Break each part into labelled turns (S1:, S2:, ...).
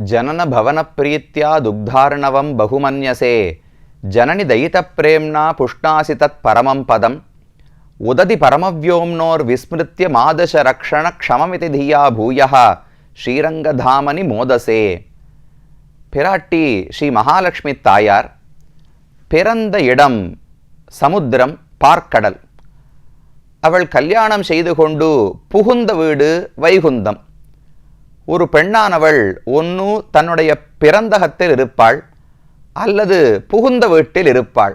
S1: ஜனன பவன பிரீத்யா துக்தார்ணவம் பகுமன்யசே ஜனனி தயித பிரேம்னா புஷ்ணாசி தத் பரமம் பதம் உததி பரமவ்யோம்னோர் விஸ்மிருத்ய மாதச ரக்ஷண க்ஷமமிதி தியா பூயः ஸ்ரீரங்கதாமனி மோதசே. பிராட்டி ஸ்ரீ மகாலட்சுமி தாயார் பிறந்த இடம் சமுத்திரம், பார்க்கடல். அவள் கல்யாணம் செய்து கொண்டு புகுந்த வீடு வைகுந்தம். ஒரு பெண்ணானவள் ஒன்று தன்னுடைய பிறந்தகத்தில் இருப்பாள் அல்லது புகுந்த வீட்டில் இருப்பாள்.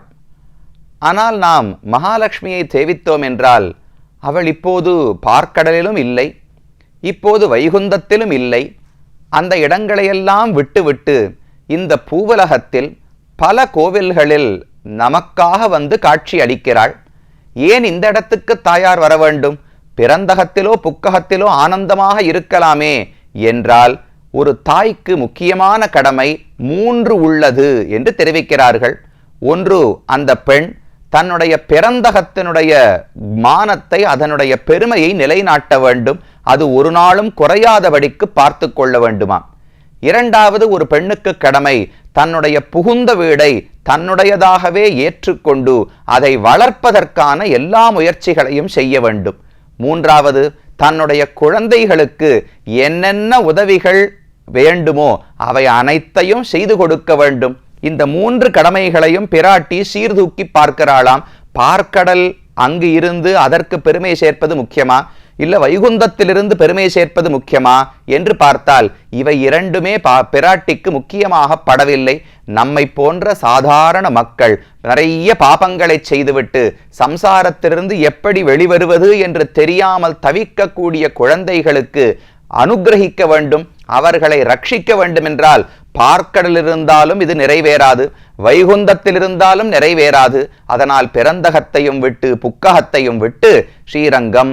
S1: ஆனால் நாம் மகாலட்சுமியை சேவித்தோம் என்றால் அவள் இப்போது பார்க்கடலிலும் இல்லை, இப்போது வைகுந்தத்திலும் இல்லை. அந்த இடங்களையெல்லாம் விட்டுவிட்டு இந்த பூவுலகத்தில் பல கோவில்களில் நமக்காக வந்து காட்சி அளிக்கிறாள். ஏன் இந்த இடத்துக்கு தாயார் வர வேண்டும்? பிறந்தகத்திலோ புக்ககத்திலோ ஆனந்தமாக இருக்கலாமே என்றால் ஒரு தாய்க்கு முக்கியமான கடமை 3 உள்ளது என்று தெரிவிக்கிறார்கள். ஒன்று, அந்த பெண் தன்னுடைய பிறந்தகத்தினுடைய மானத்தை, அதனுடைய பெருமையை நிலைநாட்ட வேண்டும். அது ஒரு நாளும் குறையாதபடிக்கு பார்த்து கொள்ள வேண்டுமாம். இரண்டாவது, ஒரு பெண்ணுக்கு கடமை தன்னுடைய புகுந்த வீடை தன்னுடையதாகவே ஏற்றுக்கொண்டு அதை வளர்ப்பதற்கான எல்லா முயற்சிகளையும் செய்ய வேண்டும். மூன்றாவது, தன்னுடைய குழந்தைகளுக்கு என்னென்ன உதவிகள் வேண்டுமோ அவை அனைத்தையும் செய்து கொடுக்க வேண்டும். இந்த 3 கடமைகளையும் பிராட்டி சீர்தூக்கி பார்க்கிறாளாம். பார்க்கடல் அங்கு இருந்து அதற்கு பெருமை சேர்ப்பது முக்கியமா, இல்ல வைகுந்தத்திலிருந்து பெருமை சேர்ப்பது முக்கியமா என்று பார்த்தால் இவை இரண்டுமே பிராட்டிக்கு முக்கியமாக படவில்லை. நம்மை போன்ற சாதாரண மக்கள் நிறைய பாபங்களை செய்துவிட்டு சம்சாரத்திலிருந்து எப்படி வெளிவருவது என்று தெரியாமல் தவிக்கக்கூடிய குழந்தைகளுக்கு அனுகிரகிக்க வேண்டும், அவர்களை ரட்சிக்க வேண்டும் என்றால் பார்க்கடல் இருந்தாலும் இது நிறைவேறாது, வைகுந்தத்தில் இருந்தாலும் நிறைவேறாது. அதனால் பிறந்தகத்தையும் விட்டு புக்ககத்தையும் விட்டு ஸ்ரீரங்கம்,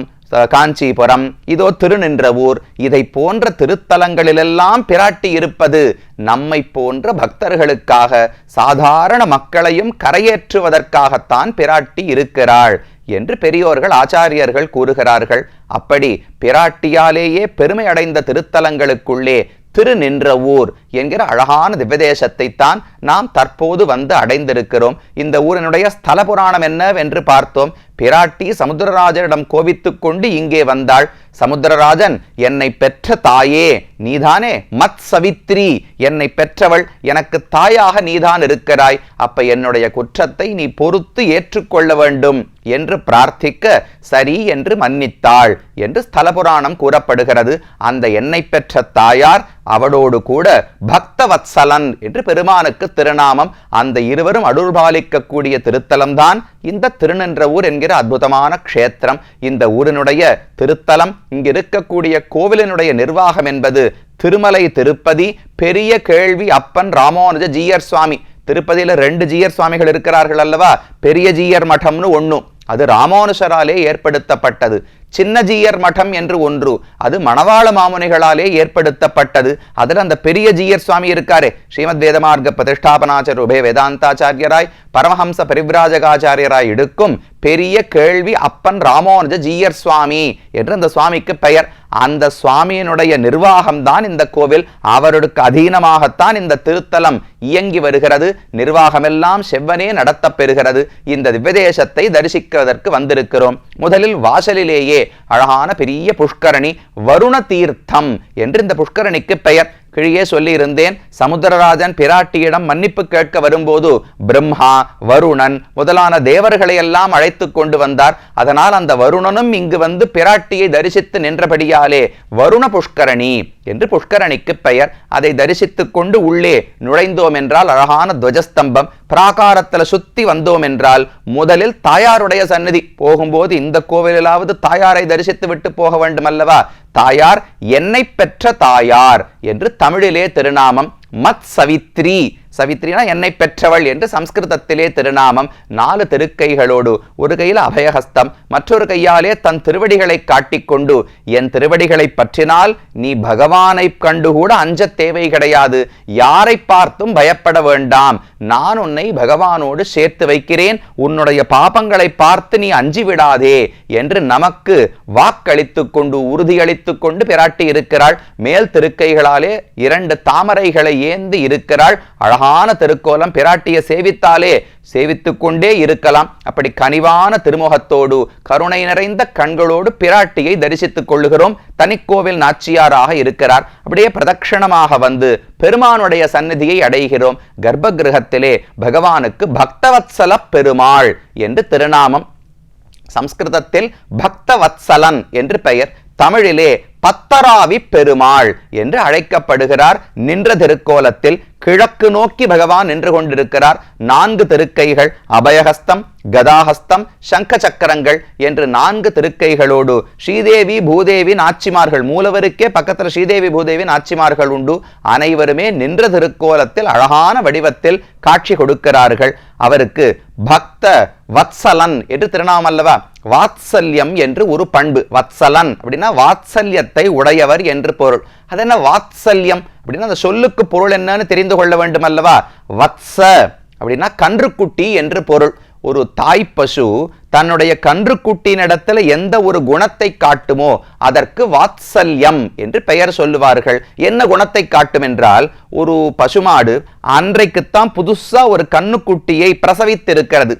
S1: காஞ்சிபுரம், இதோ திருநின்றவூர், இதை போன்ற திருத்தலங்களிலெல்லாம் பிராட்டி இருப்பது நம்மை போன்ற பக்தர்களுக்காக, சாதாரண மக்களையும் கரையேற்றுவதற்காகத்தான் பிராட்டி இருக்கிறாள் என்று பெரியோர்கள் ஆச்சாரியர்கள் கூறுகிறார்கள். அப்படி பிராட்டியாலேயே பெருமை அடைந்த திருத்தலங்களுக்குள்ளே திருநின்றவூர் என்கிற அழகான திவ்யதேசத்தை தான் நாம் தற்போது வந்து அடைந்திருக்கிறோம். இந்த ஊரினுடைய ஸ்தல புராணம் என்னவென்று பார்த்தோம். பிராட்டி சமுத்திரராஜனிடம் கோபித்துக் கொண்டு இங்கே வந்தாள். சமுத்திரராஜன், என்னை பெற்ற தாயே நீதானே, மத் சவித்ரி, என்னை பெற்றவள், எனக்கு தாயாக நீதான் இருக்கிறாய், அப்ப என்னுடைய குற்றத்தை நீ பொறுத்து ஏற்றுக்கொள்ள வேண்டும் என்று பிரார்த்திக்க சரி என்று மன்னித்தாள் என்று ஸ்தல புராணம் கூறப்படுகிறது. அந்த என்னை பெற்ற தாயார், அவளோடு கூட பக்தவத்சலன் என்று பெருமானுக்கு திருநாமம். அந்த இருவரும் அருள்பாலிக்கக்கூடிய திருத்தலம்தான் இந்த திருநின்றவூர் என்கிற அற்புதமான க்ஷேத்திரம். இந்த ஊரினுடைய திருத்தலம், இங்கு இருக்கக்கூடிய கோவிலினுடைய நிர்வாகம் என்பது திருமலை திருப்பதி பெரிய கேள்வி அப்பன் ராமானுஜ ஜீயர் சுவாமி. திருப்பதியில 2 ஜீயர் சுவாமிகள் இருக்கிறார்கள் அல்லவா. பெரிய ஜீயர் மடம்னு ஒண்ணு, அது ராமானுஷராலே ஏற்படுத்தப்பட்டது. சின்ன ஜீயர் மடம் என்று ஒன்று, அது மணவாள மாமுனிகளாலே ஏற்படுத்தப்பட்டது. அதில் அந்த பெரிய ஜீயர் சுவாமி இருக்காரே, ஸ்ரீமத் வேதமார்க்க பிரதிஷ்டாபனாச்சாரிய உபய வேதாந்தாச்சாரியராய் பரமஹம்ச பரிவிராஜகாச்சாரியராய் எடுக்கும் பெரிய கேள்வி அப்பன் ராமானுஜ ஜீயர் சுவாமி என்று அந்த சுவாமிக்கு பெயர். அந்த சுவாமியினுடைய நிர்வாகம்தான் இந்த கோவில். அவருக்கு அதீனமாகத்தான் இந்த திருத்தலம் இயங்கி வருகிறது. நிர்வாகமெல்லாம் செவ்வனே நடத்தப் பெறுகிறது. இந்த திவ்யதேசத்தை தரிசிக்கிறதற்கு வந்திருக்கிறோம். முதலில் வாசலிலேயே அழகான பெரிய புஷ்கரணி, வருண தீர்த்தம் என்று இந்த புஷ்கரணிக்கு பெயர். கீழே சொல்லி இருந்தேன், சமுத்திரராஜன் பிராட்டியிடம் மன்னிப்பு கேட்க வரும்போது பிரம்மா, வருணன் முதலான தேவர்களை எல்லாம் அழைத்து கொண்டு வந்தார். அதனால் அந்த வருணனும் இங்கு வந்து பிராட்டியை தரிசித்து நின்றபடியாலே வருண புஷ்கரணி என்று புஷ்கரணிக்கு பெயர். அதை தரிசித்துக் கொண்டு உள்ளே நுழைந்தோம் என்றால் அழகான துவஜஸ்தம்பம், பிராகாரத்தில் சுத்தி வந்தோம் என்றால் முதலில் தாயாருடைய சந்நிதி. போகும்போது இந்த கோவிலாவது தாயாரை தரிசித்து விட்டு போக வேண்டும் அல்லவா. தாயார் என்னை பெற்ற தாயார் என்று தமிழிலே திருநாமம். மத் சவித்ரி, சவித்ரினா என்னை பெற்றவள் என்று சம்ஸ்கிருதத்திலே திருநாமம். 4 திருக்கைகளோடு, ஒரு கையில் அபயஹஸ்தம், மற்றொரு கையாலே தன் திருவடிகளை காட்டிக்கொண்டு, என் திருவடிகளை பற்றினால் நீ பகவானை கண்டுகூட அஞ்ச தேவை கிடையாது, யாரை பார்த்தும் பயப்பட வேண்டாம், நான் உன்னை பகவானோடு சேர்த்து வைக்கிறேன், உன்னுடைய பாபங்களை பார்த்து நீ அஞ்சி விடாதே என்று நமக்கு வாக்களித்துக் கொண்டு உறுதியளித்துக் கொண்டு பிராட்டி இருக்கிறாள். மேல் திருக்கைகளாலே 2 தாமரைகளை ஏந்தி இருக்கிறாள். அழகான திருக்கோலம். பிராட்டியை சேவித்தாலே சேவித்துக் கொண்டே இருக்கலாம். அப்படி கனிவான திருமுகத்தோடு கருணை நிறைந்த கண்களோடு பிராட்டியை தரிசித்துக் கொள்ளுகிறோம். தனிக்கோவில் நாச்சியாராக இருக்கிறார். அப்படியே பிரதட்சணமாக வந்து பெருமானுடைய சந்நிதியை அடைகிறோம். கர்ப்ப கிரகத்திலே பகவானுக்கு பக்தவத்சல பெருமாள் என்று திருநாமம். சம்ஸ்கிருதத்தில் பக்தவத்சலன் என்று பெயர். தமிழிலே பத்தராவி பெருமாள் என்று அழைக்கப்படுகிறார். நின்ற திருக்கோலத்தில் கிழக்கு நோக்கி பகவான் நின்று கொண்டிருக்கிறார். 4 திருக்கைகள், அபயஹஸ்தம், கதாஹஸ்தம், சங்க சக்கரங்கள் என்று 4 திருக்கைகளோடு ஸ்ரீதேவி பூதேவி நாச்சிமார்கள், மூலவருக்கே பக்கத்தில் ஸ்ரீதேவி பூதேவி நாச்சிமார்கள் உண்டு. அனைவருமே நின்ற திருக்கோலத்தில் அழகான வடிவத்தில் காட்சி கொடுக்கிறார்கள். அவருக்கு பக்த வத்சலன் என்று திருநாமம் அல்லவா? வாத்சல்யம் என்று ஒரு பண்பு. வத்சலன் அப்படின்னா வாத்சல்யத்தை உடையவர் என்று பொருள். அது என்ன வாத்சல்யம் அப்படின்னா அந்த சொல்லுக்கு பொருள் என்னன்னு தெரிந்து கொள்ள வேண்டும் அல்லவா? வத்ச அப்படின்னா கன்றுக்குட்டி என்று பொருள். ஒரு தாய் பசு தன்னுடைய கன்றுக்குட்டியினிடத்தில் எந்த ஒரு குணத்தை காட்டுமோ அதற்கு வாத்சல்யம் என்று பெயர் சொல்லுவார்கள். என்ன குணத்தை காட்டும் என்றால், ஒரு பசுமாடு அன்றைக்குத்தான் புதுசா ஒரு கண்ணுக்குட்டியை பிரசவித்திருக்கிறது,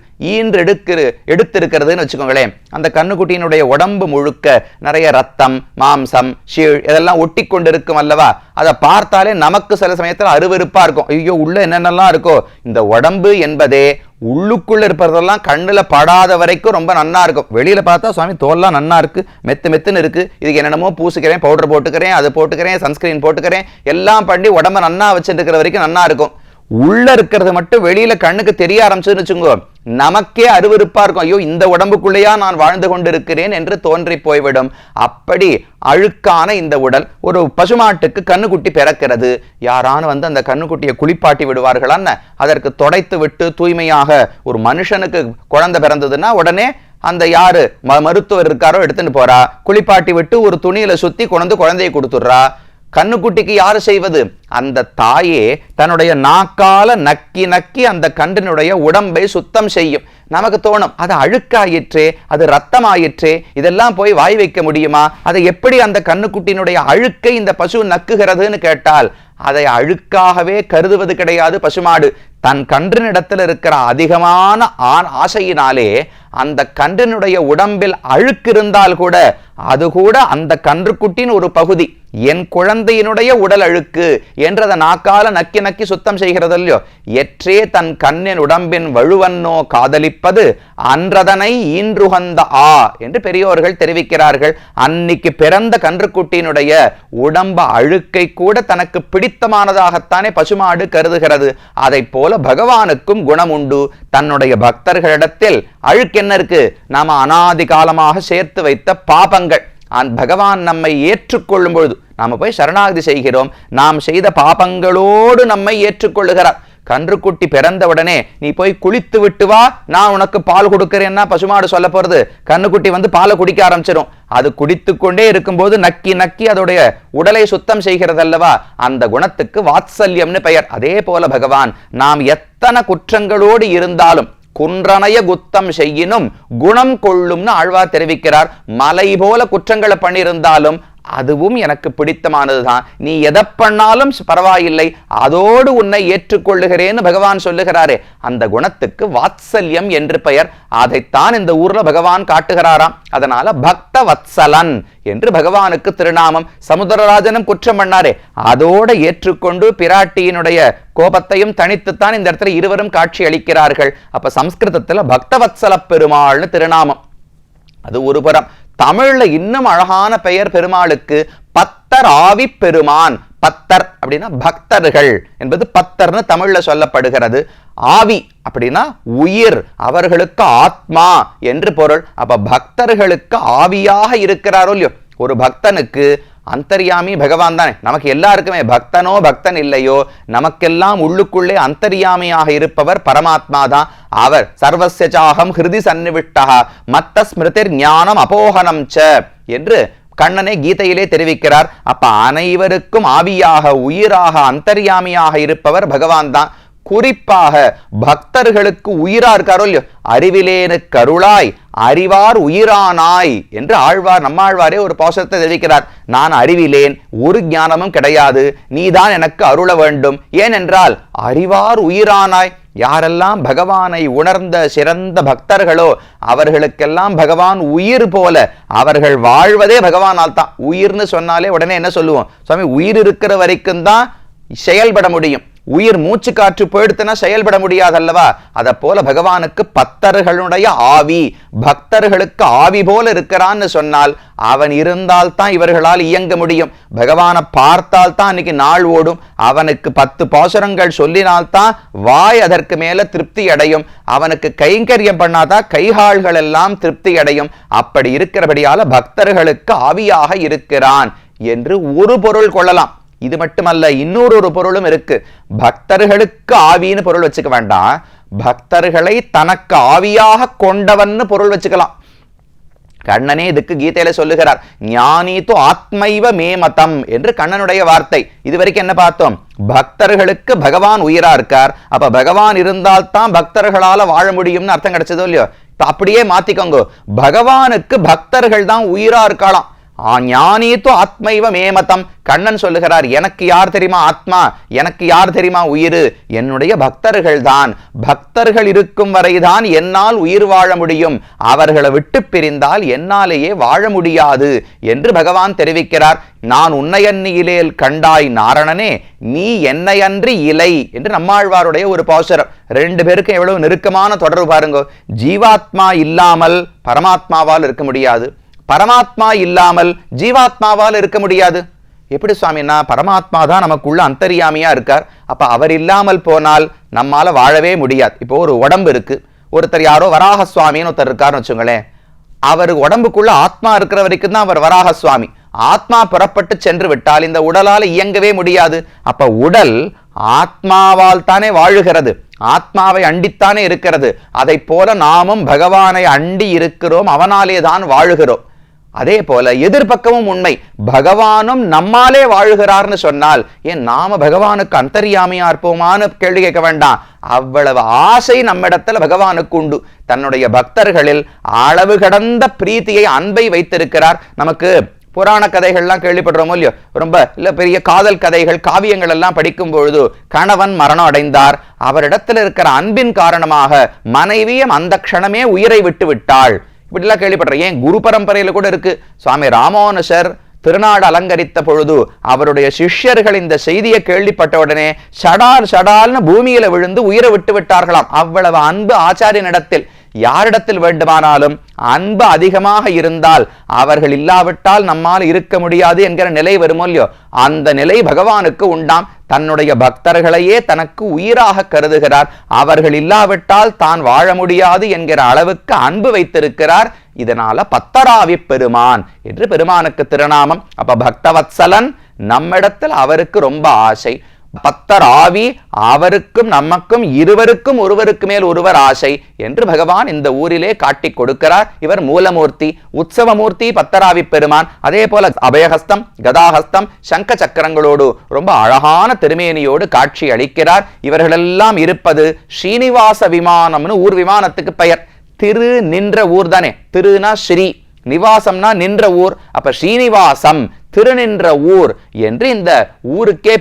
S1: எடுத்திருக்கிறதுன்னு வச்சுக்கோங்களேன். அந்த கண்ணுக்குட்டியினுடைய உடம்பு முழுக்க நிறைய ரத்தம், மாம்சம், ஷீழ் இதெல்லாம் ஒட்டி கொண்டிருக்கும் அல்லவா? அதை பார்த்தாலே நமக்கு சில சமயத்தில் அருவருப்பா இருக்கும். ஐயோ, உள்ள என்னென்னலாம் இருக்கோ. இந்த உடம்பு என்பதே உள்ளுக்குள்ள இருப்பதெல்லாம் கண்ணுல படாத வரைக்கும் ரொம்ப நன்னா இருக்கும். வெளியில பார்த்தா சுவாமி தோல்லாம் நன்னா இருக்கு, மெத்துன்னு இருக்கு, இதுக்கு என்னென்னமோ பூசிக்கிறேன், பவுடர் போட்டுக்கிறேன், அது போட்டுக்கிறேன், சன்ஸ்கிரீன் போட்டுக்கிறேன், எல்லாம் பண்ணி உடம்ப நன்னா வச்சுட்டு இருக்கிற வரைக்கும் நன்னா இருக்கும். உள்ள இருக்கிறது மட்டும் வெளியில கண்ணுக்கு தெரிய ஆரம்பிச்சுன்னு வச்சுக்கோ, நமக்கே அருவருப்பா இருக்கும். ஐயோ, இந்த உடம்புக்குள்ளேயா நான் வாழ்ந்து கொண்டிருக்கிறேன் என்று தோன்றி போய்விடும். அப்படி அழுக்கான இந்த உடல். ஒரு பசுமாட்டுக்கு கண்ணுக்குட்டி பிறக்கிறது. யாரான வந்து அந்த கண்ணுக்குட்டியை குளிப்பாட்டி விடுவார்களான்னு அதற்கு தொடைத்து விட்டு தூய்மையாக ஒரு மனுஷனுக்கு குழந்தை பிறந்ததுன்னா உடனே அந்த யாரு மருத்துவர் இருக்காரோ எடுத்துட்டு போறா, குளிப்பாட்டி விட்டு ஒரு துணியில சுத்தி குழந்தையை கொடுத்துடுறா. கண்ணுக்குட்டிக்கு யாரு செய்வது? அந்த தாயே தன்னுடைய நாக்கால நக்கி நக்கி அந்த கன்றினுடைய உடம்பை சுத்தம் செய்யும். நமக்கு தோணும், அது அழுக்காயிற்றே, அது ரத்தமாயிற்றே, இதெல்லாம் போய் வாய் வைக்க முடியுமா? அதை எப்படி அந்த கண்ணுக்குட்டியினுடைய அழுக்கை இந்த பசு நக்குகிறதுன்னு கேட்டால் அதை அழுக்காகவே கருதுவது கிடையாது பசுமாடு. தன் கன்றினிடத்தில் இருக்கிற அதிகமான ஆசையினாலே அந்த கன்றினுடைய உடம்பில் அழுக்கு இருந்தால் கூட அது கூட அந்த கன்றுக்குட்டின் ஒரு பகுதி. என் குழந்தையினுடைய உடல் அழுக்கு என்று அதை நாக்கால நக்கி நக்கி சுத்தம் செய்கிறது இல்லையோ. எற்றே தன் கண்ணின் உடம்பின் வழுவன்னோ காதலிப்பது அன்றதனை ஈன்றுகந்த என்று பெரியோர்கள் தெரிவிக்கிறார்கள். அன்னைக்கு பிறந்த கன்றுக்குட்டியினுடைய உடம்ப அழுக்கை கூட தனக்கு பிடித்தமானதாகத்தானே பசுமாடு கருதுகிறது. அதை போல பகவானுக்கும் குணம் உண்டு. தன்னுடைய பக்தர்களிடத்தில் அழுக்கு என்ன இருக்கு? நாம அனாதி காலமாக சேர்த்து வைத்த பாபங்கள். பகவான் நம்மை ஏற்றுக்கொள்ளும் பொழுது நாம போய் சரணாகதி செய்கிறோம். நாம் செய்த பாபங்களோடு நம்மை ஏற்றுக்கொள்ளுகிறார். கன்றுக்குட்டி பிறந்தவுடனே நீ போய் குளித்து விட்டு வா, நான் உனக்கு பால் கொடுக்கிறேன்னா பசுமாடு சொல்ல போறது? கண்ணுக்குட்டி வந்து பாலை குடிக்க ஆரம்பிச்சிடும். அது குடித்து கொண்டே இருக்கும்போது நக்கி நக்கி அதோடைய உடலை சுத்தம் செய்கிறது அல்லவா? அந்த குணத்துக்கு வாத்சல்யம்னு பெயர். அதே போல பகவான் நாம் எத்தனை குற்றங்களோடு இருந்தாலும் குன்றனைய குத்தம் செய்யினும் குணம் கொள்ளும்னு ஆழ்வார் தெரிவிக்கிறார். மலை போல குற்றங்களை பண்ணியிருந்தாலும் அதுவும் எனக்கு பிடித்தமானதுதான், நீ எதை பண்ணாலும் பரவாயில்லை, அதோடு உன்னை ஏற்றுக்கொள்ளுகிறேன்னு பகவான் சொல்லுகிறாரே, அந்த குணத்துக்கு வாத்சல்யம் என்று பெயர். அதைத்தான் இந்த ஊர்ல பகவான் காட்டுகிறாராம். அதனால பக்த வத்சலன் என்று பகவானுக்கு திருநாமம். சமுத்திரராஜனும் குற்றம் பண்ணாரே, அதோட ஏற்றுக்கொண்டு பிராட்டியினுடைய கோபத்தையும் தனித்துத்தான் இந்த இடத்துல இருவரும் காட்சி அளிக்கிறார்கள். அப்ப சம்ஸ்கிருதத்துல பக்தவத்சல பெருமாள்னு திருநாமம். அது ஒரு புறம். தமிழ்ல இன்னும் அழகான பெயர் பெருமாளுக்கு பத்தர் ஆவி பெருமான். பத்தர் அப்படின்னா பக்தர்கள் என்பது பத்தர்னு தமிழ்ல சொல்லப்படுகிறது. ஆவி அப்படின்னா உயிர், அவர்களுக்கு ஆத்மா என்று பொருள். அப்ப பக்தர்களுக்கு ஆவியாக இருக்கிறாரோ இல்லையோ. ஒரு பக்தனுக்கு அந்தர்யாமி பகவான் தானே. நமக்கு எல்லாருக்குமே பக்தனோ பக்தன் இல்லையோ நமக்கெல்லாம் உள்ளுக்குள்ளே அந்தர்யாமியாக இருப்பவர் பரமாத்மா தான். அவர் சர்வஸ்ய சாகம் ஹிருதி சன்னிவிட்டா மத்த ஸ்மிருதிர் ஞானம் அபோகனம் ச என்று கண்ணனை கீதையிலே தெரிவிக்கிறார். அப்ப அனைவருக்கும் ஆவியாக உயிராக அந்தர்யாமியாக இருப்பவர் பகவான் தான். குறிப்பாக பக்தர்களுக்கு உயிரா இருக்காரோ இல்லையோ, அறிவிலேனுக்கு அருளாய் அறிவார் உயிரானாய் என்று ஆழ்வார் நம்மாழ்வாரே ஒரு பாசுரத்தை தெரிவிக்கிறார். நான் அறிவிலேன், ஒரு ஞானமும் கிடையாது, நீதான் எனக்கு அருள வேண்டும். ஏனென்றால் அறிவார் உயிரானாய். யாரெல்லாம் பகவானை உணர்ந்த சிறந்த பக்தர்களோ அவர்களுக்கெல்லாம் பகவான் உயிர் போல, அவர்கள் வாழ்வதே பகவானால் தான். உயிர்னு சொன்னாலே உடனே என்ன சொல்லுவோம், சுவாமி உயிர் இருக்கிற வரைக்கும் தான் செயல்பட முடியும், உயிர் மூச்சு காற்று போயிடுத்துனா செயல்பட முடியாது அல்லவா. அத போல பகவானுக்கு பக்தர்களுடைய ஆவி, பக்தர்களுக்கு ஆவி போல இருக்கிறான்னு சொன்னால் அவன் இருந்தால் தான் இவர்களால் இயங்க முடியும். பகவானை பார்த்தால் தான் அன்னைக்கு நாள் ஓடும். அவனுக்கு 10 பாசுரங்கள் சொல்லினால்தான் வாய் அதற்கு மேல திருப்தி அடையும். அவனுக்கு கைங்கரியம் பண்ணாதான் கைகால்கள் எல்லாம் திருப்தி அடையும். அப்படி இருக்கிறபடியால பக்தர்களுக்கு ஆவியாக இருக்கிறான் என்று ஒரு பொருள் கொள்ளலாம். இது மட்டுமல்ல, இன்னொரு பொருளும் இருக்கு. பக்தர்களுக்கு ஆவின்னு பொருள் வச்சுக்க வேண்டாம், பக்தர்களை தனக்கு ஆவியாக கொண்டவன் பொருள் வச்சுக்கலாம். கண்ணனே இதுக்கு கீதையில சொல்லுகிறார், ஞானீது ஆத்மைவ மேமதம் என்று கண்ணனுடைய வார்த்தை. இதுவரைக்கும் என்ன பார்த்தோம், பக்தர்களுக்கு பகவான் உயிரா இருக்கார். அப்ப பகவான் இருந்தால் தான் பக்தர்களால வாழ முடியும்னு அர்த்தம் கிடைச்சதோ இல்லையோ. அப்படியே மாத்திக்கோங்க, பகவானுக்கு பக்தர்கள் தான் உயிரா இருக்கலாம். ஞானீது ஆத்மைவ மேமதம். கண்ணன் சொல்லுகிறார், எனக்கு யார் தெரியுமா ஆத்மா, எனக்கு யார் தெரியுமா உயிர், என்னுடைய பக்தர்கள் தான். பக்தர்கள் இருக்கும் வரைதான் என்னால் உயிர் வாழ முடியும், அவர்களை விட்டு பிரிந்தால் என்னாலேயே வாழ முடியாது என்று பகவான் தெரிவிக்கிறார். நான் உன்னையன்னியிலேல் கண்டாய் நாரணனே, நீ என்னையன்றி இலை என்று நம்மாழ்வாருடைய ஒரு பாசுரம். 2 பேருக்கும் எவ்வளவு நெருக்கமான தொடர்பு பாருங்க. ஜீவாத்மா இல்லாமல் பரமாத்மாவால் இருக்க முடியாது, பரமாத்மா இல்லாமல் ஜீவாத்மாவால் இருக்க முடியாது. எப்படி சுவாமின்னா, பரமாத்மா தான் நமக்குள்ள அந்தர்யாமியா இருக்கார். அப்ப அவர் இல்லாமல் போனால் நம்மால வாழவே முடியாது. இப்போ ஒரு உடம்பு இருக்கு, ஒருத்தர் யாரோ வராக சுவாமின்னு ஒருத்தர் இருக்காருன்னு வச்சுங்களேன். அவர் உடம்புக்குள்ள ஆத்மா இருக்கிற வரைக்கும் தான் அவர் வராக சுவாமி. ஆத்மா புறப்பட்டு சென்று விட்டால் இந்த உடலால இயங்கவே முடியாது. அப்ப உடல் ஆத்மாவால் தானே வாழுகிறது, ஆத்மாவை அண்டித்தானே இருக்கிறது. அதை போல நாமும் பகவானை அண்டி இருக்கிறோம், அவனாலே தான் வாழுகிறோம். அதே போல எதிர்பக்கமும் உண்மை, பகவானும் நம்மாலே வாழுகிறார்னு சொன்னால் ஏன் நாம பகவானுக்கு அந்தர்யாமியா இருப்போமான்னு கேள்வி கேட்க வேண்டாம். அவ்வளவு ஆசை நம்மிடத்துல பகவானுக்கு உண்டு. தன்னுடைய பக்தர்களில் அளவு கடந்த பிரீத்தியை, அன்பை வைத்திருக்கிறார். நமக்கு புராண கதைகள்லாம் கேள்விப்படுறோமோ இல்லையோ, ரொம்ப இல்ல பெரிய காதல் கதைகள், காவியங்கள் எல்லாம் படிக்கும் பொழுது கணவன் மரணம் அடைந்தார், அவரிடத்தில் இருக்கிற அன்பின் காரணமாக மனைவியும் அந்த க்ஷணமே உயிரை விட்டு விட்டாள். இப்படிலாம் கேள்விப்படுறேன். ஏன் குரு பரம்பரையில கூட இருக்கு. சுவாமி ராமானுஷர் திருநாடு அலங்கரித்த பொழுது அவருடைய சிஷ்யர்கள் இந்த செய்தியை கேள்விப்பட்ட உடனே ஷடால்னு பூமியில விழுந்து உயிரை விட்டு விட்டார்களாம். அவ்வளவு அன்பு ஆச்சாரியனிடத்தில். யாரிடத்தில் வேண்டுமானாலும் அன்பு அதிகமாக இருந்தால் அவர்கள் இல்லாவிட்டால் நம்மால் இருக்க முடியாது என்கிற நிலை வருமோ இல்லையோ, அந்த நிலை பகவானுக்கு உண்டாம். தன்னுடைய பக்தர்களையே தனக்கு உயிராக கருதுகிறார். அவர்கள் இல்லாவிட்டால் தான் வாழ முடியாது என்கிற அளவுக்கு அன்பு வைத்திருக்கிறார். இதனால பத்தராவி பெருமான் என்று பெருமானுக்கு திருநாமம். அப்ப பக்தவத்சலன் நம்மிடத்தில் அவருக்கு ரொம்ப ஆசை. பக்தர் ஆவி, அவருக்கும் நமக்கும் இருவருக்கும் ஒருவருக்கு மேல் ஒருவர் ஆசை என்று பகவான் இந்த ஊரிலே காட்டி கொடுக்கிறார். இவர் மூலமூர்த்தி, உற்சவமூர்த்தி பத்தராவி பெருமான். அதே போல அபயஹஸ்தம், கதாஹஸ்தம், சங்க சக்கரங்களோடு ரொம்ப அழகான திருமேனியோடு காட்சி அளிக்கிறார். இவர்களெல்லாம் இருப்பது ஸ்ரீனிவாச விமானம்னு ஊர் விமானத்துக்கு பெயர். திரு நின்ற ஊர் தானே, திருனா ஸ்ரீ, நிவாசம்னா நின்ற ஊர். அப்ப ஸ்ரீனிவாசம் திருநின்ற ஊர் என்று இந்த ஊருக்கே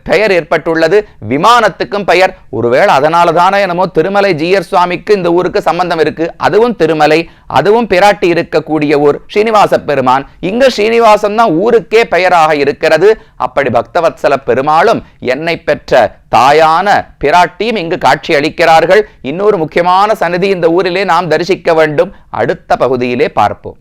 S1: பெயர் ஏற்பட்டுள்ளது. விமானத்துக்கும் பெயர். ஒருவேளை அதனால தானே என்னமோ திருமலை ஜீயர் சுவாமிக்கு இந்த ஊருக்கு சம்பந்தம் இருக்கு. அதுவும் திருமலை, அதுவும் பிராட்டி இருக்கக்கூடிய ஊர் ஸ்ரீனிவாச பெருமான். இங்க ஸ்ரீனிவாசம் தான் ஊருக்கே பெயராக இருக்கிறது. அப்படி பக்தவத்சல பெருமாளும் என்னை பெற்ற தாயான பிராட்டியும் இங்கு காட்சி அளிக்கிறார்கள். இன்னொரு முக்கியமான சன்னதி இந்த ஊரிலே நாம் தரிசிக்க வேண்டும். அடுத்த பகுதியிலே பார்ப்போம்.